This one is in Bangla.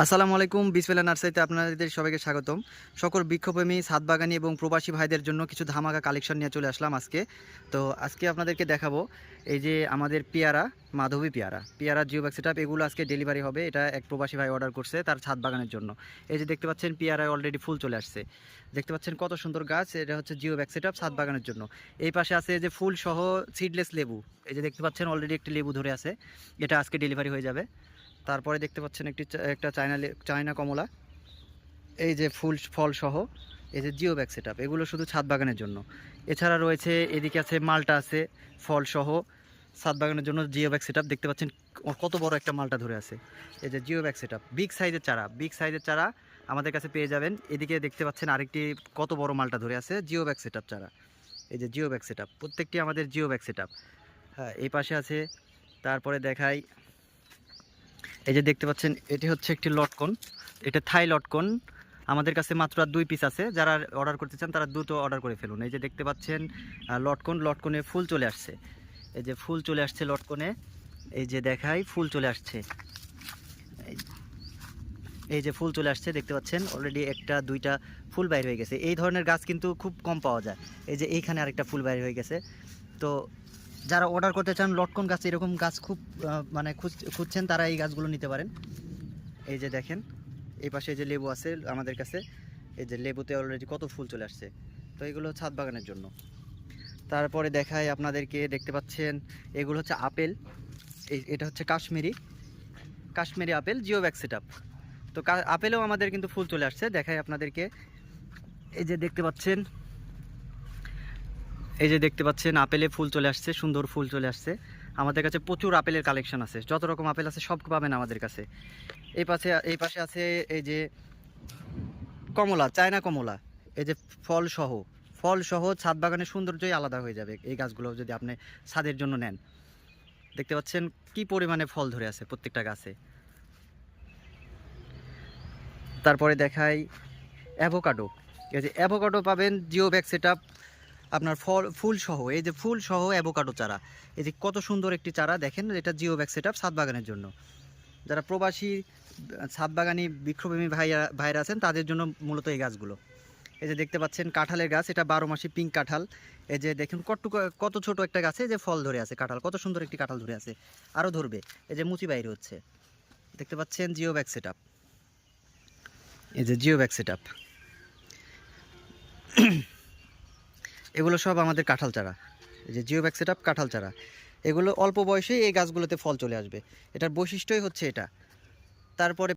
আসসালামু আলাইকুম, বিসমিল্লাহ নার্সারিতে আপনাদের সবাইকে স্বাগতম। সকল বৃক্ষপ্রেমী, ছাদবাগানি এবং প্রবাসী ভাইদের জন্য কিছু ধামাকা কালেকশন নিয়ে চলে আসলাম আজকে। তো আজকে আপনাদেরকে দেখাবো এই যে আমাদের পেয়ারা, মাধবী পেয়ারা জিওব্যাক সেটআপ, এগুলো আজকে ডেলিভারি হবে। এটা এক প্রবাসী ভাই অর্ডার করছে তার ছাদ বাগানের জন্য। এই যে দেখতে পাচ্ছেন পেয়ারায় অলরেডি ফুল চলে আসছে। দেখতে পাচ্ছেন কত সুন্দর গাছ। এটা হচ্ছে জিওব্যাক সেটআপ ছাদ বাগানের জন্য। এই পাশে আছে যে ফুল সহ সিডলেস লেবু। এই যে দেখতে পাচ্ছেন অলরেডি একটি লেবু ধরে আছে, এটা আজকে ডেলিভারি হয়ে যাবে। তারপরে দেখতে পাচ্ছেন একটা চায়না কমলা, এই যে ফল সহ। এই যে জিওব্যাক সেটআপ, এগুলো শুধু ছাদ বাগানের জন্য। এছাড়া রয়েছে এদিকে আছে মালটা আছে ফল সহ, ছাদ বাগানের জন্য জিওব্যাক সেটআপ। দেখতে পাচ্ছেন কত বড় একটা মালটা ধরে আছে। এই যে জিওব্যাক সেটআপ, বিগ সাইজের চারা আমাদের কাছে পেয়ে যাবেন। এদিকে দেখতে পাচ্ছেন আরেকটি কত বড় মালটা ধরে আছে, জিওব্যাক সেটআপ চারা। এই যে জিওব্যাক সেটআপ, প্রত্যেকটি আমাদের জিওব্যাক সেটআপ। হ্যাঁ, এই পাশে আছে। তারপরে দেখাই, এই যে দেখতে পাচ্ছেন এটি হচ্ছে একটি লটকন, এটা থাই লটকন। আমাদের কাছে মাত্র আর 2 পিস আছে, যারা অর্ডার করতে চান তারা দ্রুত অর্ডার করে ফেলুন। এই যে দেখতে পাচ্ছেন লটকনে ফুল চলে আসছে। এই যে ফুল চলে আসছে লটকনে, এই যে দেখাই ফুল চলে আসছে। এই যে ফুল চলে আসছে, দেখতে পাচ্ছেন অলরেডি একটা দুইটা ফুল বাইর হয়ে গেছে। এই ধরনের গাছ কিন্তু খুব কম পাওয়া যায়। এই যে এইখানে আরেকটা ফুল বাইর হয়ে গেছে। তো যারা অর্ডার করতে চান লটকন গাছ, এরকম গাছ খুব মানে খুঁজছেন, তারা এই গাছগুলো নিতে পারেন। এই যে দেখেন এই পাশে যে লেবু আছে আমাদের কাছে, এই যে লেবুতে অলরেডি কত ফুল চলে আসছে। তো এগুলো ছাদ বাগানের জন্য। তারপরে দেখাই আপনাদেরকে, দেখতে পাচ্ছেন এগুলো হচ্ছে আপেল। এটা হচ্ছে কাশ্মীরি আপেল জিওব্যাক সেটআপ। তো আপেলেও আমাদের কিন্তু ফুল চলে আসছে, দেখাই আপনাদেরকে। এই যে দেখতে পাচ্ছেন, আপেলে ফুল চলে আসছে, সুন্দর ফুল চলে আসছে। আমাদের কাছে প্রচুর আপেলের কালেকশন আছে, যত রকম আপেল আছে সব পাবেন আমাদের কাছে। এই পাশে আছে এই যে চায়না কমলা। এই যে ফল সহ ছাদ বাগানের সৌন্দর্যই আলাদা হয়ে যাবে এই গাছগুলো যদি আপনি ছাদের জন্য নেন। দেখতে পাচ্ছেন কি পরিমাণে ফল ধরে আছে প্রত্যেকটা গাছে। তারপরে দেখাই অ্যাভোকাডো। এই যে অ্যাভোকাডো পাবেন জিওব্যাক সেটআপ, আপনার ফুল সহ। এই যে ফুল সহ অ্যাভোকাডো চারা, এই যে কত সুন্দর একটি চারা, দেখেন এটা জিওব্যাক সেটআপ ছাদ বাগানের জন্য। যারা প্রবাসী ছাদ বাগানি বৃক্ষপ্রেমী ভাইরা আছেন তাদের জন্য মূলত এই গাছগুলো। এই যে দেখতে পাচ্ছেন কাঁঠালের গাছ, এটা 12 মাসি পিঙ্ক কাঁঠাল। এই যে দেখুন কত ছোট একটা গাছে যে ফল ধরে আছে, কাঁঠাল কত সুন্দর একটি কাঁঠাল ধরে আছে, আরও ধরবে। এই যে মুচি বাইরে হচ্ছে, দেখতে পাচ্ছেন জিওব্যাক সেটআপ। এই যে জিওব্যাক সেটআপ, এগুলো সব আমাদের কাঁঠাল চারা। এই যে জিওব্যাক সেটআপ কাঁঠাল চারা, এগুলো অল্প বয়সেই এই গাছগুলোতে ফল চলে আসবে। এটার বৈশিষ্ট্যই হচ্ছে এটা। তারপরে